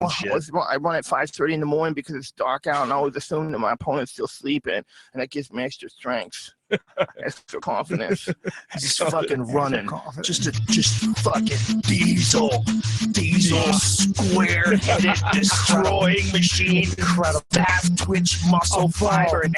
I run at 5:30 in the morning because it's dark out, and I always assume that my opponent's still sleeping, and that gives me extra strength, extra confidence. Just fucking running, just fucking diesel square-headed destroying machine, fast twitch muscle fiber,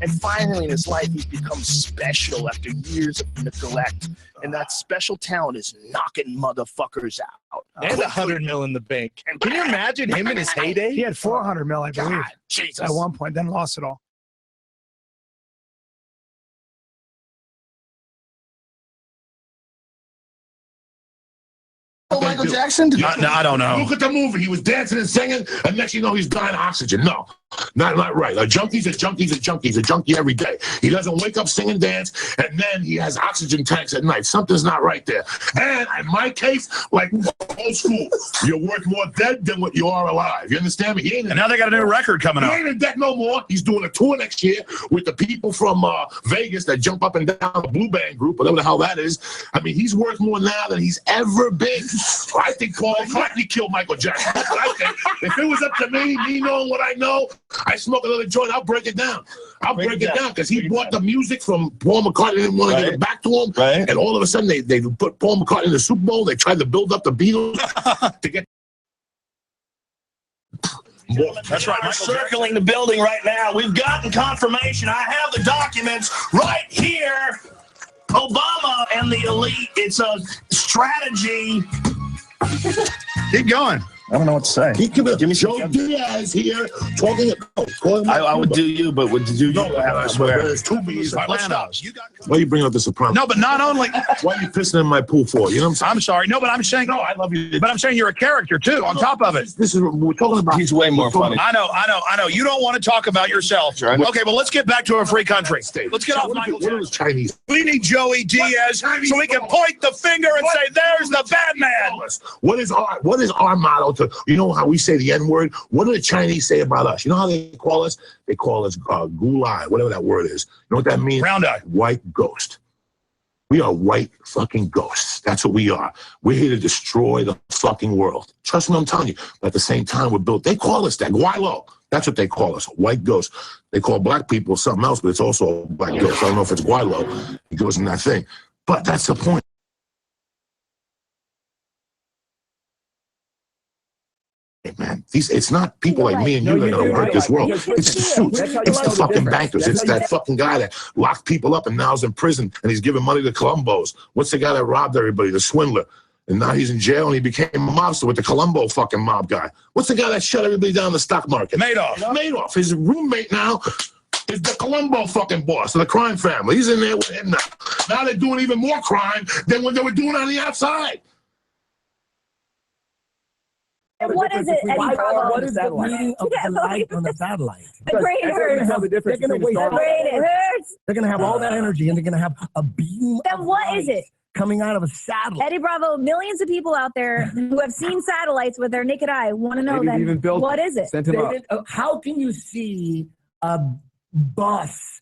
and finally in his life he's become special after years of neglect. And that special talent is knocking motherfuckers out. And $100 million in the bank. Can you imagine him in his heyday? He had $400 million, I believe, Jesus. at one point, then lost it all. Michael Jackson? No, I don't know. Look at the movie. He was dancing and singing, and next you know he's dying of oxygen. No, not right. A junkie's a junkie every day. He doesn't wake up, sing and dance, and then he has oxygen tanks at night. Something's not right there. And in my case, like old school, you're worth more dead than what you are alive. You understand me? And now they got a new record coming up. He ain't in debt no more. He's doing a tour next year with the people from Vegas that jump up and down the Blue Band group, whatever the hell that is. I mean, he's worth more now than he's ever been. I think Paul McCartney killed Michael Jackson. That's what I think. If it was up to me knowing what I know, I smoke another joint, I'll break it down. I'll break it down because he bought the music from Paul McCartney, didn't want to give it back to him. Right. And all of a sudden, they put Paul McCartney in the Super Bowl. They tried to build up the Beatles to get. That's right. We're circling the building right now. We've gotten confirmation. I have the documents right here. Obama and the elite. It's a strategy. Keep going. I don't know what to say. He could have Joe Diaz here talking about. I would do you, but would do you? There's two B's. Why are you bringing up the Sopranos? No, but not only. Why are you pissing in my pool for? You know what I'm saying? I'm sorry. No, but I'm saying. No, I love you. But I'm saying you're a character too. On top of it. This is we're talking about. He's way more funny. I know. You don't want to talk about yourself. Okay, well, let's get back to a free country. Let's get off Michael Jackson. What is Chinese? We need Joey Diaz so we can point the finger and say, "There's the bad man." What is our motto? To you know how we say the N-word? What do the Chinese say about us? You know how they call us? They call us gulai, whatever that word is. You know what that means? Round eye. White ghost. We are white fucking ghosts. That's what we are. We're here to destroy the fucking world. Trust me, I'm telling you. But at the same time, we're built. They call us that. Guaylo. That's what they call us. White ghosts. They call black people something else, but it's also a black ghost. I don't know if it's Guaylo. It goes in that thing. But that's the point. Man, it's not people like me and you that are going to hurt this world. It's the suits. It's the fucking bankers. It's that fucking guy that locked people up and now is in prison and he's giving money to Colombos. What's the guy that robbed everybody? The swindler. And now he's in jail and he became a mobster with the Colombo fucking mob guy. What's the guy that shut everybody down in the stock market? Madoff. His roommate now is the Colombo fucking boss of the crime family. He's in there with him now. Now they're doing even more crime than what they were doing on the outside. And what is it, Eddie Bravo? What is that reading of the light on the satellite? The brain hurts. They're going to have all that energy, and they're going to have a beam. Then what is it? Coming out of a satellite. Eddie Bravo, millions of people out there who have seen satellites with their naked eye want to know then, what is it? How can you see a bus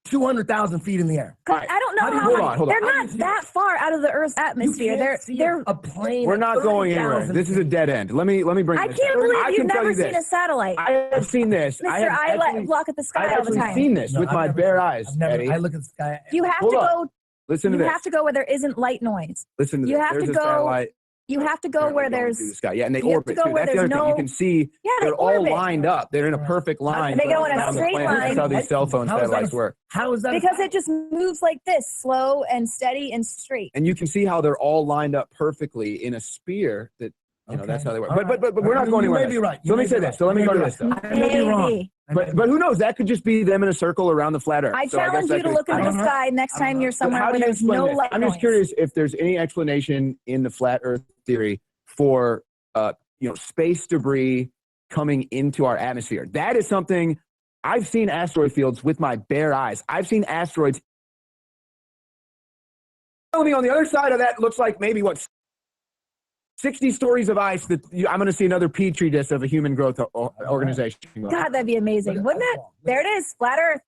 200,000 feet in the air? I don't know how. They're not that far out of the Earth's atmosphere. They're a plane. We're not going anywhere. This is a dead end. Let me bring. I can't believe you've never seen a satellite. I have seen this. Mr. I look at the sky all the time. I've seen this with my bare eyes. I look at the sky. You have to go. Listen to this. You have to go where there isn't light noise. Listen to this. You have to go. You have to go where there's the sky. Yeah, and they orbit too. That's the other thing. You can see they're all lined up. They're in a perfect line. They go in a straight line. That's how these cell phone satellites work. How is that? Because it just moves like this, slow and steady and straight. And you can see how they're all lined up perfectly in a sphere that, you know, that's how they work. But we're not going anywhere. You may be right. So let me say this. So let me go to this stuff. I may be wrong. But who knows? That could just be them in a circle around the flat Earth. I challenge you to look into the sky next time you're somewhere where there's no light. I'm just curious if there's any explanation in the flat Earth theory for space debris coming into our atmosphere. That is something I've seen asteroid fields with my bare eyes. I've seen asteroids. Something on the other side of that looks like maybe 60 stories of ice that I'm going to see another petri dish of a human growth organization. God, that'd be amazing, wouldn't it? There it is, flat Earth.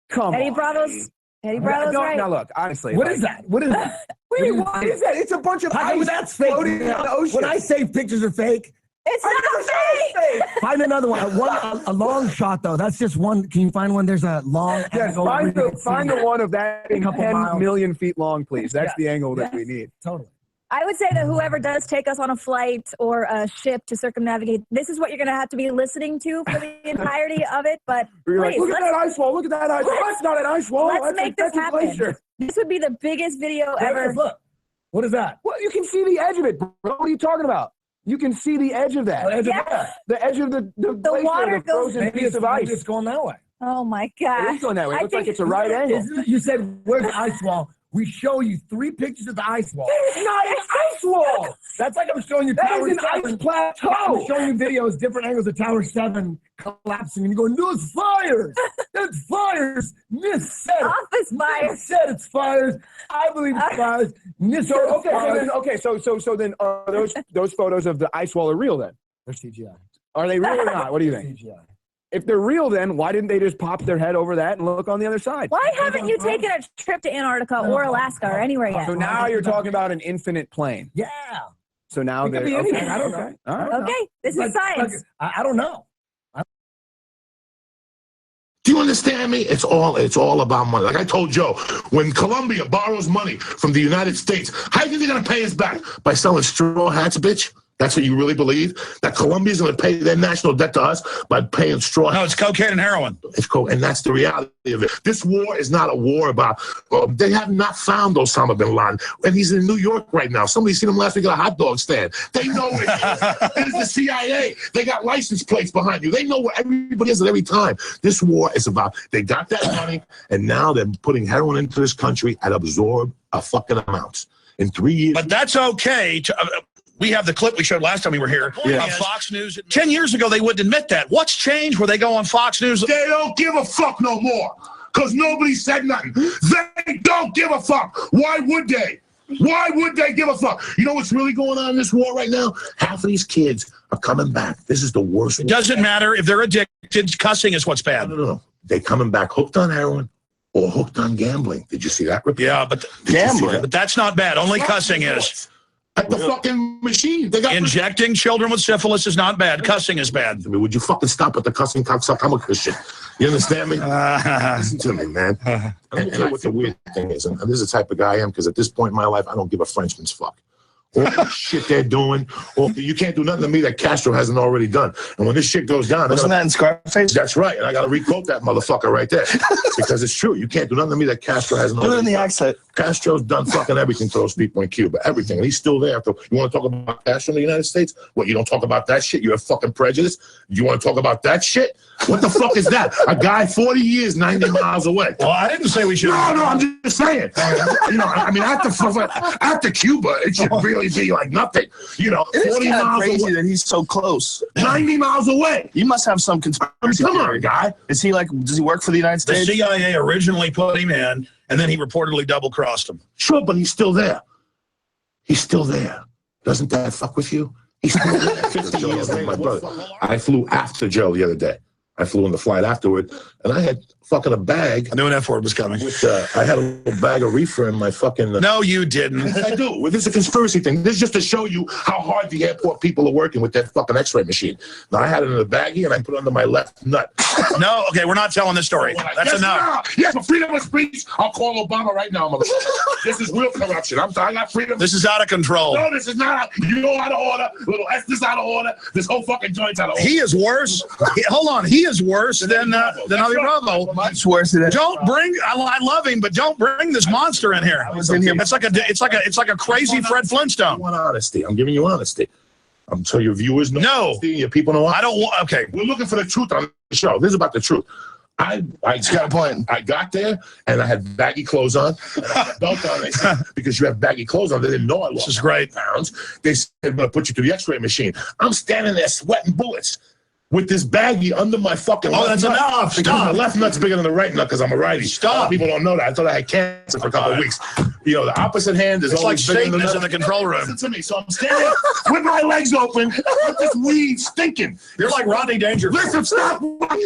Come Eddie on. Bravo's right. Now look, honestly. What is that? What is that? What is that? It's a bunch of ice That's fake. floating in the ocean. When I say pictures are fake, It's not safe. Find another one. A long shot though. That's just one. Can you find one? There's a long. Yes, angle where you can find see the one of that being couple 10 miles. million feet long, please. That's Yeah. the angle that we need. Totally. I would say that whoever does take us on a flight or a ship to circumnavigate, this is what you're going to have to be listening to for the entirety of it. But You're like, please, look at that ice wall. Look at that ice wall. That's not an ice wall. let's make this that's a happen. glacier. This would be the biggest video There it ever. is, look. What is that? Well, you can see the edge of it, bro. What are you talking about? You can see the edge of that. The edge of Yeah. that. The edge of the glacier, water the goes- frozen Maybe piece it's, of ice. it's going that way. Oh my It gosh. is going that way. It I looks like think- it's a right angle. Isn't it? You said, where's the ice wall? We show you 3 pictures of the ice wall. It's not an ice wall. That's like I'm showing you That Tower is an 7. ice plateau. I'm showing you videos, different angles of Tower 7 collapsing, and you go, "Those fires! That's fires!" Miss said it. Office fire. Miss said it's fires. I believe it's fires. Miss said it's fires. So then are those photos of the ice wall are real then? They're CGI. Are they real or not? What do you think? CGI. If they're real, then why didn't they just pop their head over that and look on the other side? Why haven't you taken a trip to Antarctica or Alaska or anywhere yet? So now you're talking about an infinite plane. Yeah. So now It could they're be anything. I don't know. okay. All right. Okay, this is science. I don't know. Do you understand me? It's all about money. Like I told Joe, when Colombia borrows money from the United States, how do you think they're gonna pay us back? By selling straw hats, bitch? That's what you really believe? That Colombia's gonna pay their national debt to us by paying straw hats? No, it's cocaine and heroin. It's cool, and that's the reality of it. This war is not a war about. They have not found Osama bin Laden, and he's in New York right now. Somebody seen him last week at a hot dog stand. They know it. It's the CIA. They got license plates behind you. They know where everybody is at every time. This war is about. They got that money, and now they're putting heroin into this country at absorb a fucking amount in 3 years. But that's okay. We have the clip we showed last time we were here. Yeah. On Fox News. 10 years ago, they wouldn't admit that. What's changed where they go on Fox News? They don't give a fuck no more. Because nobody said nothing. They don't give a fuck. Why would they? Why would they give a fuck? You know what's really going on in this war right now? Half of these kids are coming back. This is the worst. It doesn't matter if they're addicted. Cussing is what's bad. No. They're coming back hooked on heroin or hooked on gambling. Did you see that report? Yeah, but Gambling. But that's not bad. Only cussing is. At the fucking machine. They got Injecting children with syphilis is not bad. Cussing is bad. I mean, would you fucking stop at the cussing cocksucker? I'm a Christian. You understand me? Listen to me, man. And I what the weird thing is, and this is the type of guy I am, because at this point in my life, I don't give a Frenchman's fuck. All the shit they're doing, you can't do nothing to me that Castro hasn't already done. And when this shit goes down, Wasn't that in Scarface? that's right. And I got to requote that motherfucker right there because it's true. You can't do nothing to me that Castro hasn't Do it already in the done. accent. Castro's done fucking everything to those people in Cuba, everything, and he's still there. You want to talk about Castro in the United States? What, you don't talk about that shit? You have fucking prejudice? You want to talk about that shit? What the fuck is that? A guy 40 years, 90 miles away. Well, I didn't say we should. No, I'm just saying. You know, I mean, after Cuba, it should really be like nothing. You know, It is 40 kind of miles crazy away, that he's so close. 90 miles away. You must have some conspiracy Come on, theory. guy. Is he like? Does he work for the United The States? CIA originally put him in, and then he reportedly double-crossed him. Sure, but he's still there. He's still there. Doesn't that fuck with you? He's still there. 50 years later, my brother. I flew after Joe the other day. I flew on the flight afterward, and I had fucking a bag. I knew an F word was coming. With, I had a little bag of reefer in my fucking. No, you didn't. I do. Well, this is a conspiracy thing. This is just to show you how hard the airport people are working with that fucking X-ray machine. Now, I had it in a baggie, and I put it under my left nut. No, okay, we're not telling this story. That's yes, enough. Yes, for freedom of speech, I'll call Obama right now, motherfucker. This is real corruption. I got freedom. This is out of control. No, this is not. You're out of order. Little Esther's out of order. This whole fucking joint's out of order. He is worse. Hold on, he is worse than Ali Bravo. Much worse than that. Don't bring. I love him, but don't bring this monster in here. was in here. It's like a crazy Fred I Flintstone. want honesty. I'm giving you honesty. I'm so your viewers know. No. Honesty, your people know. I don't want. Okay, We're looking for the truth on the show. This is about the truth. I got a point. I got there and I had baggy clothes on. And I had a belt on. They said, because you have baggy clothes on, they didn't know I lost. this is great. Pounds. They said, "I'm going to put you through the X-ray machine." I'm standing there sweating bullets. with this baggie under my fucking Oh, that's enough. Because my Stop. left nut's bigger than the right nut because I'm a righty. Stop. People don't know that. I thought I had cancer for a couple of weeks. You know, the opposite hand is It's like always bigger than Satan's the in the control room. Listen to me. So I'm standing with my legs open with this weed stinking. You're like Rodney Dangerfield. Listen, stop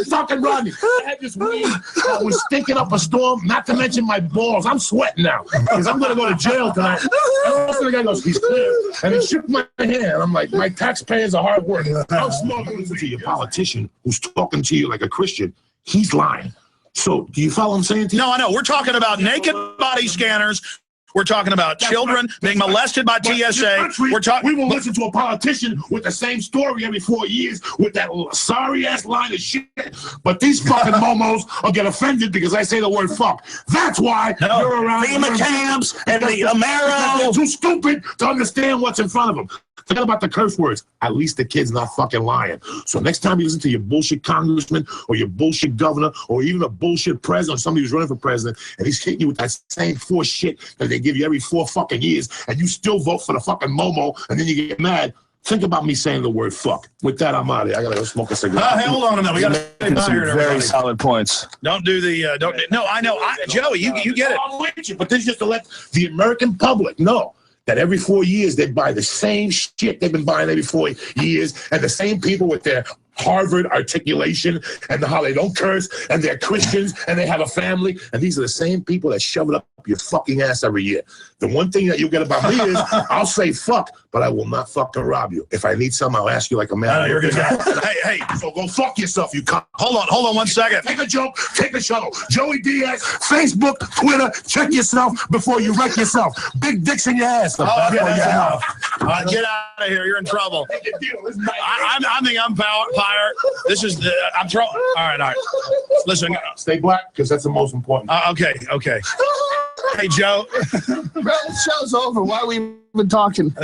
fucking Rodney. I had this weed that was stinking up a storm, not to mention my balls. I'm sweating now because I'm going to go to jail tonight. And also the guy goes, he's clear. And he shook my hand. I'm like, my taxpayers are hard work. I'm smoking to your politician who's talking to you like a Christian. He's lying. So do you follow what I'm saying to you? No, I know. We're talking about naked body scanners. We're talking about children being molested by TSA. We're talking. We will listen to a politician with the same story every 4 years with that sorry ass line of shit. But these fucking momos will get offended because I say the word fuck. That's why you're around. FEMA camps and the Amero. They're too stupid to understand what's in front of them. Forget about the curse words. At least the kid's not fucking lying. So next time you listen to your bullshit congressman or your bullshit governor or even a bullshit president or somebody who's running for president and he's hitting you with that same force shit that they give you every 4 fucking years and you still vote for the fucking Momo and then you get mad, think about me saying the word fuck. With that, I'm out of here. I gotta go smoke a cigarette. Hey, hold on a minute. We got to Some very solid points. Don't do the. Don't. No, I know. Joey, you get it. I'm with you, but this is just to let the American public know that every 4 years they buy the same shit they've been buying every 4 years, and the same people with their Harvard articulation and how they don't curse, and they're Christians, and they have a family, and these are the same people that shove it up your fucking ass every year. The one thing that you get about me is I'll say fuck, but I will not fucking rob you. If I need something, I'll ask you like a man. I know, you're gonna hey, so go fuck yourself, you cunt. hold on 1 second. Take a joke, take a shuttle. Joey Diaz, Facebook, Twitter, check yourself before you wreck yourself. Big dicks in your ass. Get out of here. You're in trouble. I'm the umpire. This is the. I'm throwing. All right. Listen. Stay black, because that's the most important. Okay. Hey, Joe. Bro, the show's over. Why are we even talking?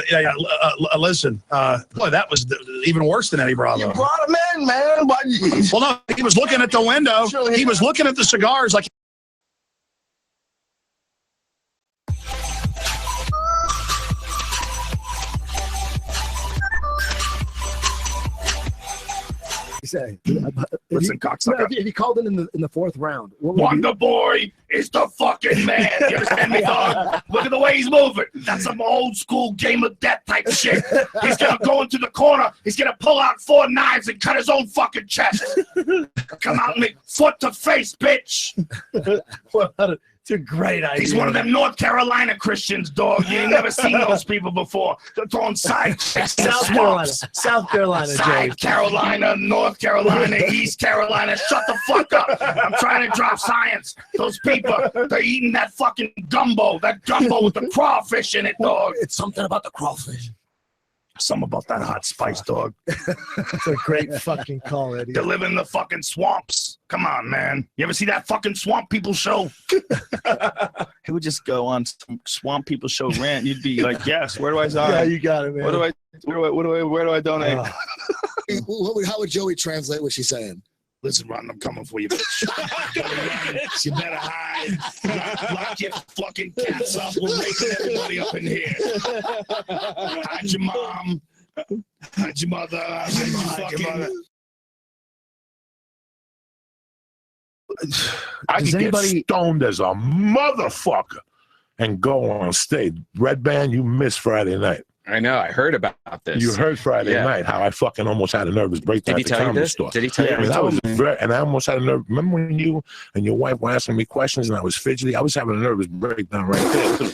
Listen. Boy, that was even worse than Eddie Bravo. You brought him in, man. Why? Well, no, he was looking at the window. He was looking at the cigars like. Say, Listen, cocksucker. if he called in the 4th round, what would Wonder Boy is the fucking man. You understand me, dog? Look at the way he's moving. That's some old school Game of Death type shit. He's gonna go into the corner. He's gonna pull out 4 knives and cut his own fucking chest. Come out and make foot to face, bitch. It's a great idea. He's one of them North Carolina Christians, dog. You ain't never seen those people before. They're throwing side chests in swamps. South Carolina, Side Carolina, North Carolina, East Carolina. Shut the fuck up. I'm trying to drop science. Those people, they're eating that fucking gumbo. That gumbo with the crawfish in it, dog. It's something about the crawfish. Something about that hot spice, dog. It's a great fucking call, Eddie. They live in the fucking swamps. Come on, man. You ever see that fucking Swamp People show? He would just go on some Swamp People show rant. You'd be like, yes, where do I sign? Yeah, you got it, man. Where do I donate? How would Joey translate what she's saying? Listen, Ron, I'm coming for you, bitch. You better hide. Lock your fucking cats up. We're waking everybody up in here. Hide your mom. Hide your mother. Hide your mother. I could get stoned as a motherfucker and go on stage. Red Band, you missed Friday night. I know. I heard about this. You heard Friday night how I fucking almost had a nervous breakdown at the comedy store. Did he tell you? And I almost had a nerve. Remember when you and your wife were asking me questions and I was fidgety? I was having a nervous breakdown right there, too.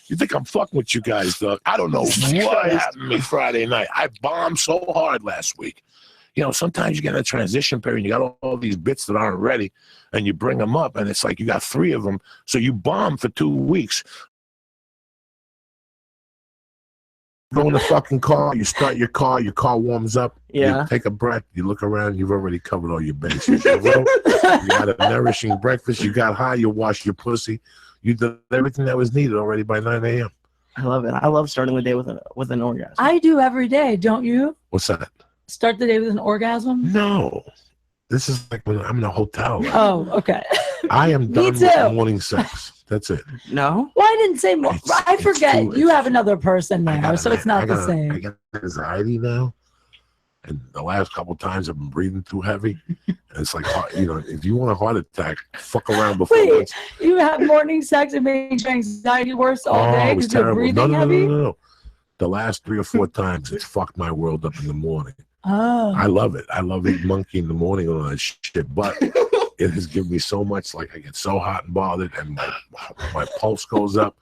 You think I'm fucking with you guys, dog? I don't know what happened to me Friday night. I bombed so hard last week. You know, sometimes you get in a transition period, you got all these bits that aren't ready, and you bring them up, and it's like you got 3 of them, so you bomb for 2 weeks. Go in the fucking car, you start your car warms up, you take a breath, you look around, you've already covered all your bases. You got a nourishing breakfast, you got high, you washed your pussy, you did everything that was needed already by 9 a.m. I love it. I love starting the day with an orgasm. I do every day, don't you? What's that? Start the day with an orgasm? No. This is like when I'm in a hotel. Right? Oh, okay. I am done with morning sex. That's it. No? Well, I didn't say more. I forget. You have another person now, so it's not the same. I got anxiety now. And the last couple times I've been breathing too heavy. And it's like, you know, if you want a heart attack, fuck around before. Wait, you have morning sex and makes your anxiety worse all day it was because you're terrible. breathing heavy? No. The last 3 or 4 times, it's fucked my world up in the morning. Oh. I love it. I love eating monkey in the morning and all that shit. But it has given me so much, like I get so hot and bothered and my pulse goes up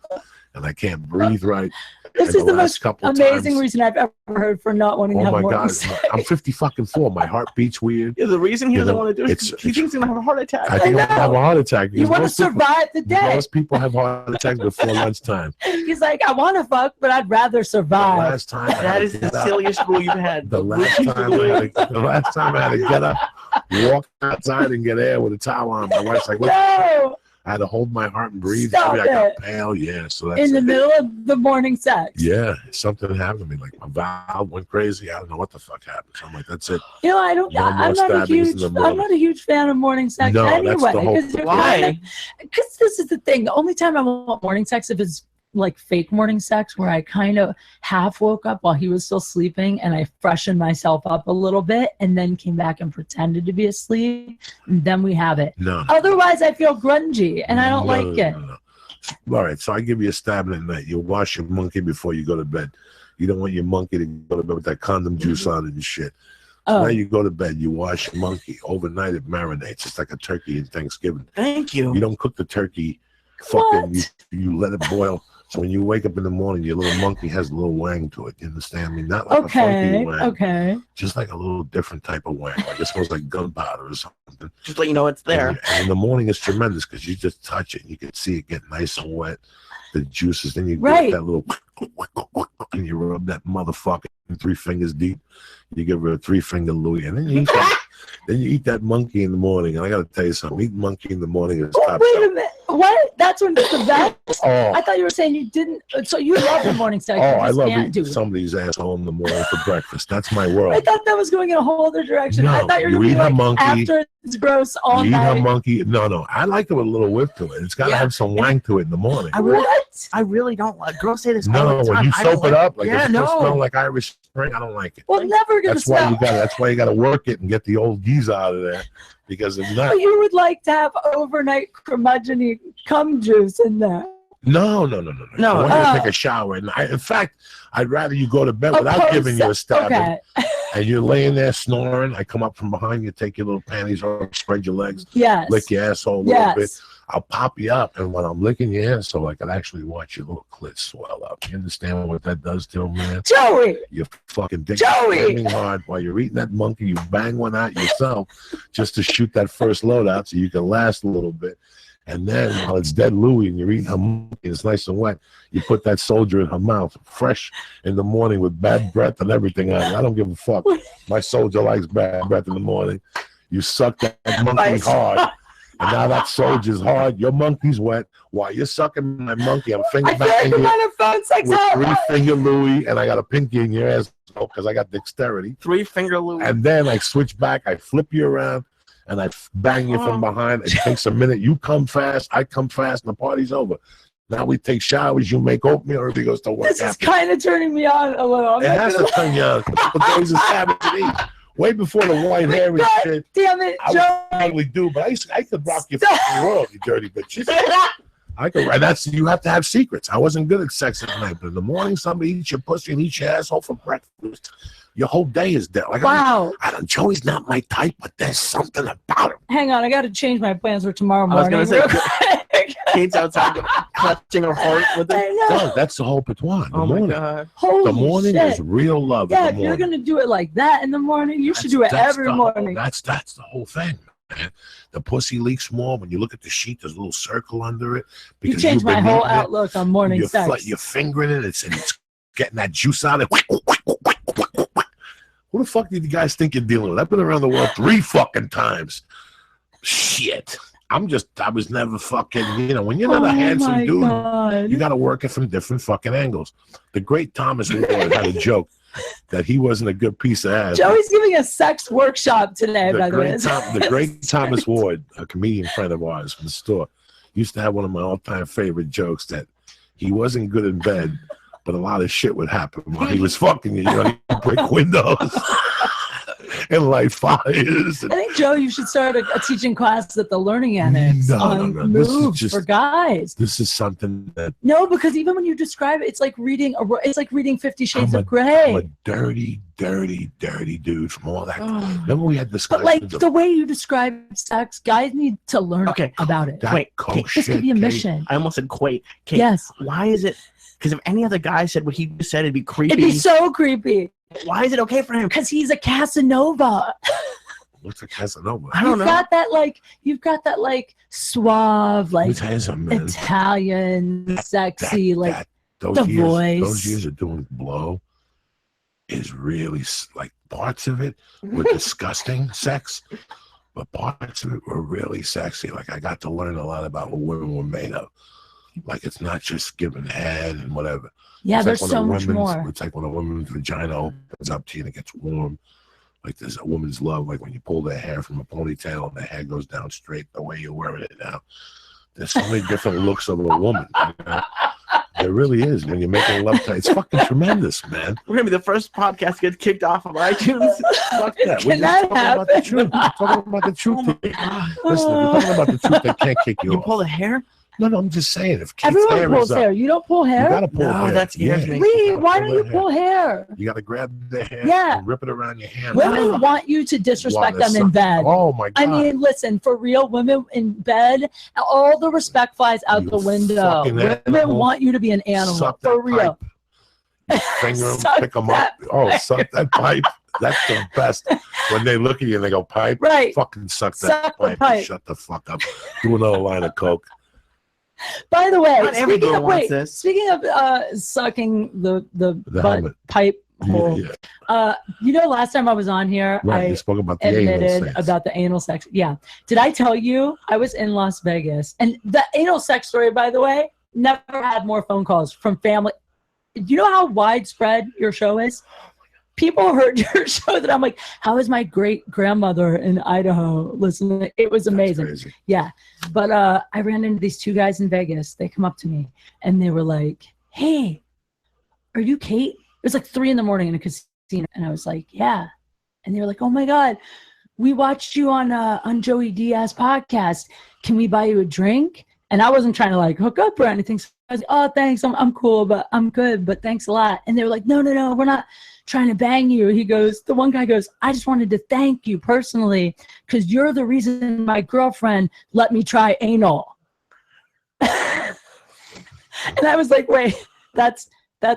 and I can't breathe right. This is the most amazing reason I've ever heard for not wanting to have morning sex. I'm 50-fucking-4. My heart beats weird. Yeah, the reason he doesn't want to do it is he thinks he's gonna have a heart attack. I think I'm gonna have a heart attack. You want to survive the day. Most people have heart attacks before lunchtime. He's like, I want to fuck, but I'd rather survive. The last time that is the silliest rule you've had. The last time I had to get up, walk outside and get air with a towel on. My wife's like, what? No. I had to hold my heart and breathe. Stop I got it. pale. Yeah, so that's in the middle of the morning sex. Yeah, something happened to me. Like my valve went crazy. I don't know what the fuck happened. So I'm like, that's it. You know, I'm not a huge fan of morning sex anyway. Why? Because this is the thing. The only time I want morning sex if it's like fake morning sex where I kind of half woke up while he was still sleeping and I freshened myself up a little bit and then came back and pretended to be asleep and then we have it. No. Otherwise I feel grungy and I don't like it. No. All right, so I give you a stab at night. You wash your monkey before you go to bed. You don't want your monkey to go to bed with that condom juice on it and shit. So now you go to bed, you wash your monkey. Overnight it marinates. It's like a turkey in Thanksgiving. Thank you. You don't cook the turkey. Fucking you let it boil. So when you wake up in the morning, your little monkey has a little wang to it. You understand me? Not like a funky wang. Okay. Just like a little different type of wang. Like it smells like gunpowder or something. Just let you know it's there. And in the morning, it's tremendous because you just touch it. And you can see it get nice and wet. The juices. Then you get that little and you rub that motherfucker 3 fingers deep. You give her a 3-finger Louis. And then you eat that. Then you eat that monkey in the morning. And I got to tell you something. Eating monkey in the morning is top wait a minute. What? That's when it's the best? Oh. I thought you were saying you didn't. So you love the morning sex. Oh, I love eating eating somebody's asshole in the morning for breakfast. That's my world. I thought that was going in a whole other direction. No, I thought you were eat like a monkey. after it's gross all you night. eat a monkey. No. I like it with a little whip to it. It's got to have some wang to it in the morning. I really don't like. Girls say this all No, the time. when you soap it up, like yeah, it's supposed to smell like Irish Spring, I don't like it. Well, never gonna That's why smell. That's why you got to work it and get the old geese out of there, because if not, But you would like to have overnight curmudgeon cum juice in there. no. I want you to take Oh. a shower, and in fact, I'd rather you go to bed without giving you a stabbing. Okay. And you're laying there snoring. I come up from behind you, take your little panties off, spread your legs, Yes. lick your asshole a little bit. I'll pop you up, and when I'm licking your asshole, I can actually watch your little clit swell up. You understand what that does to a man? Joey! Your fucking dick Joey! is banging hard while you're eating that monkey. You bang one out yourself just to shoot that first load out so you can last a little bit. And then while it's dead Louie and you're eating her monkey, it's nice and wet, you put that soldier in her mouth, fresh in the morning with bad breath and everything on it. I don't give a fuck. My soldier likes bad breath in the morning. You suck that monkey hard. And now that soldier's hard, your monkey's wet. While you're sucking my monkey, I'm finger banging you with 3-finger Louie, and I got a pinky in your ass because I got dexterity. 3-finger Louie. And then I switch back, I flip you around, and I bang you from behind. It takes a minute. You come fast, I come fast, and the party's over. Now we take showers, you make oatmeal, or if he goes to work. This is kind of turning me on a little. It has to turn you on. A couple days of Sabbath to eat. Way before the white hair and shit. Damn it, I would probably do, but I could rock your fucking world, you dirty bitches. I could. And that's, you have to have secrets. I wasn't good at sex at night, but in the morning, somebody eats your pussy and eats your asshole for breakfast. Your whole day is dead. Like, wow. Joey's not my type, but there's something about him. Hang on, I got to change my plans for tomorrow I was morning. gonna say, Kate's outside clutching her heart with it. I know. No, that's the whole patois. Oh my God. Holy the morning shit. is real love. Yeah, in if the you're morning. going to do it like that in the morning, you should do it every morning. That's the whole thing, man. The pussy leaks more. When you look at the sheet, there's a little circle under it. You Because changed you've been my whole eating it. outlook on morning You're sex. You're fingering it, and it's getting that juice out of it. Who the fuck did you guys think you're dealing with? I've been around the world 3 fucking times. Shit. I was never fucking, when you're not a handsome dude, God. you got to work it from different fucking angles. The great Thomas Ward had a joke that he wasn't a good piece of ass. Joey's giving a sex workshop today, by the way. The great Thomas Ward, a comedian friend of ours from the store, used to have one of my all-time favorite jokes that he wasn't good in bed, but a lot of shit would happen while he was fucking you. He'd break windows. and light fires. I think, Joe, you should start a teaching class at the Learning Annex on moves for guys. This is something that no, because even when you describe it, it's like reading 50 Shades of Grey. I'm a dirty dude from all that. Remember we had this. But like the way you describe sex, guys need to learn about it. Wait, this could be a mission. I almost said Kate. Yes. Why is it? Because if any other guy said what he just said, it'd be creepy. It'd be so creepy. Why is it okay for him? Because he's a Casanova. What's a Casanova? I don't know. You've got that like suave, like Italian, sexy, those voice. Those years of doing blow is really like parts of it were disgusting sex, but parts of it were really sexy. Like I got to learn a lot about what women were made of. Like it's not just giving head and whatever. Yeah, it's there's like so much more. It's like when a woman's vagina opens up to you and it gets warm. Like there's a woman's love, like when you pull their hair from a ponytail and the hair goes down straight the way you're wearing it now. There's so many different looks of a woman. You know? There really is when you're making love to. It's fucking tremendous, man. We're gonna be the first podcast to get kicked off of iTunes. Fuck that. We're just talking about the truth. We're talking about the truth. Listen, if you're talking about the truth, they can't kick you off. You pull the hair? No, I'm just saying. If everyone pulls hair, you don't pull hair. You gotta pull hair. That scares me. Reed, why don't you pull hair? You gotta grab the hair. Yeah. And rip it around your hand. Women want you to disrespect them in bed. Oh my God. I mean, listen, for real, women in bed, all the respect flies out the window. Women want you to be an animal. Suck for real. Finger them, pick them up. Oh, suck that pipe. That's the best. When they look at you and they go, pipe. Right. Fucking suck that pipe. And shut the fuck up. Do another line of coke. By the way, speaking of sucking the butt pipe hole, you know, last time I was on here, I spoke about the admitted about the anal sex. Yeah. Did I tell you I was in Las Vegas? And the anal sex story, by the way, never had more phone calls from family. Do you know how widespread your show is? People heard your show that I'm like, how is my great grandmother in Idaho listening? It was amazing. Yeah. But I ran into these two guys in Vegas. They come up to me and they were like, hey, are you Kate? It was like 3 a.m. in a casino. And I was like, yeah. And they were like, oh my God, we watched you on Joey Diaz podcast. Can we buy you a drink? And I wasn't trying to like hook up or anything. So I was like, oh, thanks. I'm cool, but I'm good. But thanks a lot. And they were like, no, we're not trying to bang you. The one guy goes, I just wanted to thank you personally because you're the reason my girlfriend let me try anal. And I was like, wait, that's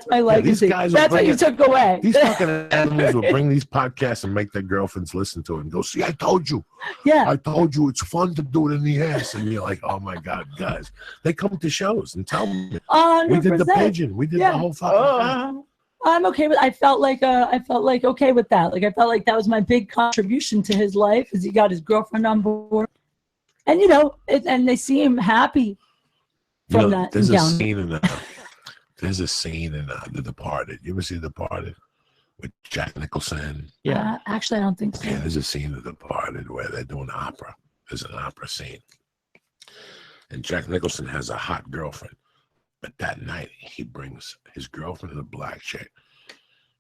my legacy. That's what you took away. These fucking animals will bring these podcasts and make their girlfriends listen to it and go, see, I told you. Yeah. I told you it's fun to do it in the ass. And you're like, oh my God, guys. They come to shows and tell me. 100%. We did the pigeon. We did the whole fucking thing. I'm okay with. I felt like okay with that. Like I felt like that was my big contribution to his life, is he got his girlfriend on board, and you know, and they seem happy from that. There's a scene in The Departed. You ever see The Departed with Jack Nicholson? Yeah, actually, I don't think so. Yeah, there's a scene in The Departed where they're doing opera. There's an opera scene, and Jack Nicholson has a hot girlfriend. But that night, he brings his girlfriend and a black chick,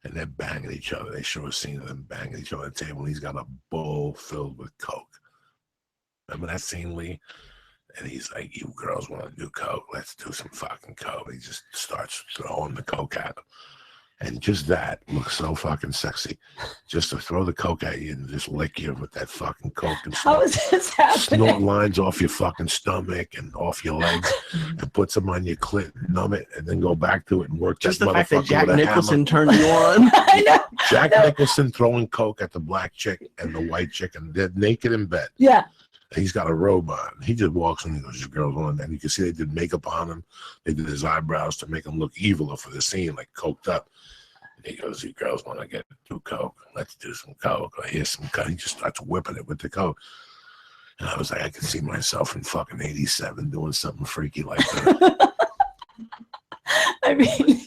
and they're banging each other. They show a scene of them banging each other at the table. He's got a bowl filled with coke. Remember that scene, Lee? And he's like, you girls want to do coke? Let's do some fucking coke. He just starts throwing the coke at them. And just that looks so fucking sexy. Just to throw the coke at you and just lick you with that fucking coke. And how is this happening? Snort lines off your fucking stomach and off your legs and put some on your clit and numb it and then go back to it and work just that the fact that Jack with a Nicholson hammer. turned you on. I know. Jack Nicholson throwing coke at the black chick and the white chick, and they're naked in bed. Yeah. He's got a robe on. He just walks in and goes, this girl's on. And you can see they did makeup on him. They did his eyebrows to make him look eviler for the scene, like coked up. And he goes, you girls want to get do coke? Let's do some coke. Here's some coke. He just starts whipping it with the coke. And I was like, I could see myself in fucking 87 doing something freaky like that. I mean,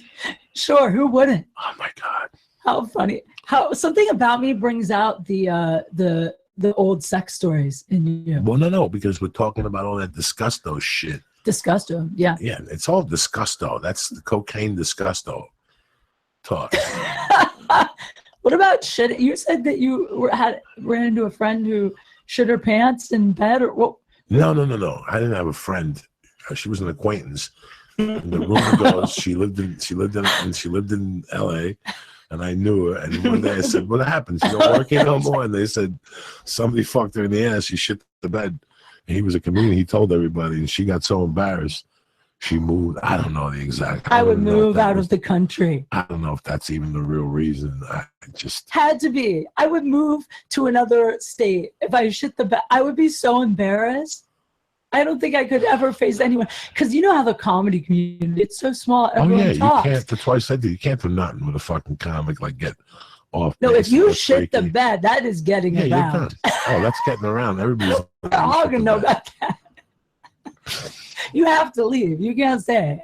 sure, who wouldn't? Oh my God. How funny. How something about me brings out the old sex stories in you. Well, no, because we're talking about all that disgusto shit. Disgusto, yeah. Yeah, it's all disgusto. That's the cocaine disgusto talk. What about shit? You said that you ran into a friend who shit her pants in bed, or what? No. I didn't have a friend. She was an acquaintance. And the rumor goes she lived in L.A. and I knew her. And one day I said, "What happened? She don't work here no more?" And they said somebody fucked her in the ass. She shit the bed. And he was a comedian. He told everybody, and she got so embarrassed. She moved. I don't know the exact. I would move out of the country. I don't know if that's even the real reason. I just had to be. I would move to another state if I shit the bed. I would be so embarrassed. I don't think I could ever face anyone, because you know how the comedy community, it's so small. Everyone talks. You can't. That's why I said that you can't do nothing with a fucking comic, like get off. No, if you shit the bed, that is getting around. You're done. Oh, that's getting around. Everybody's all gonna know about that. You have to leave. You can't stay.